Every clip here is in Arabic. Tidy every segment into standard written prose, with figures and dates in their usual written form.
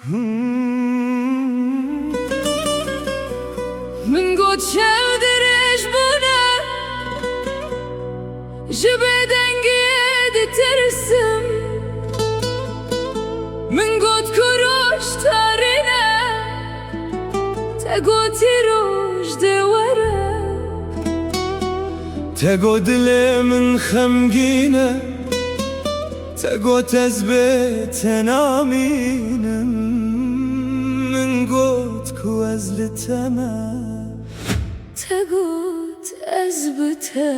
من قد شودرش بونه جبدن قد ترسم من قد كروش تارينه تقود تروش دوره تقود لي من خمقينه تقود تزبت نامينه من قد كوز لتما تقود أزبتها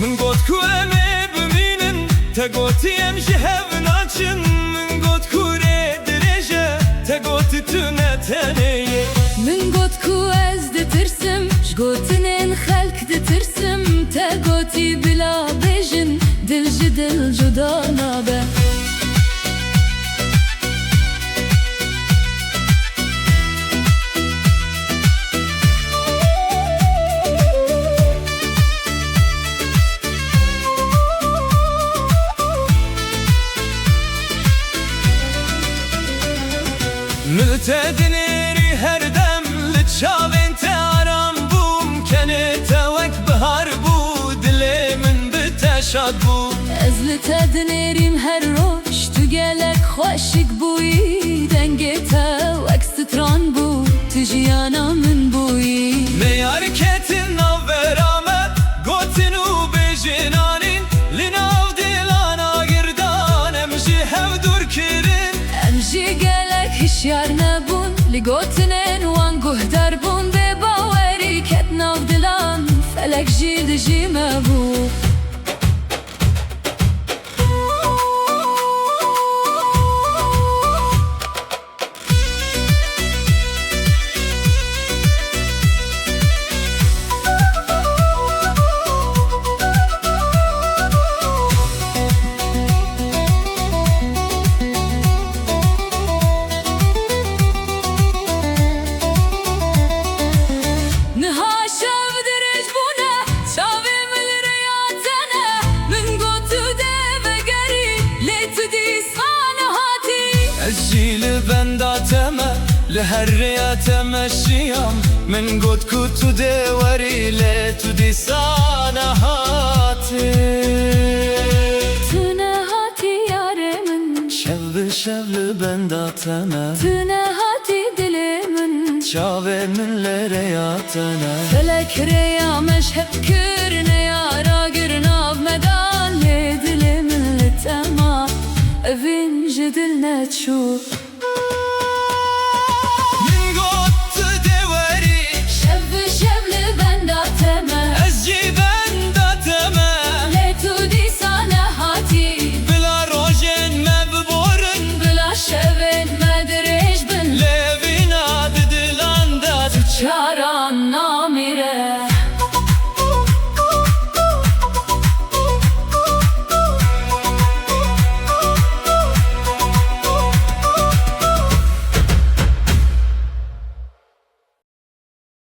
من قد كوامي بمينن تقوتي يمشي هفناتشن من قد كوري درجة تقوتي تنتني من قد كواز دي ترسم شقوتنين خلق دي ترسم تقوتي بلا بيجن دل جدل جدانا به ملتدنيري هردم لتشافين تعرم بوم كانت وك بهار بو دلي من بتشاد بو ازلتا دنيريم هر روش تو گلک خوشک بوی دنگتا وک ستران بو تجیانا من بوی ميار كتن نوفرامه قوتن و بجنانين لناو دلانا گردان امجي هفدور كرين امجي گلک هشیار نبون لگوتنن وان گهدار بون به باوری کت ناو دلان فلک جید جی مبو الجيل بنداتما لهالرياتما الشيام من قد كنت دوري ليتو دي سانهاتي تنهاتي ياري من شبل بنداتما تنهاتي دلي من شاوي من لرياتنا فلك ريا مشهب كرنا يا راقرنا بمدان لي دلي من لتما أفين جدلنا تشوف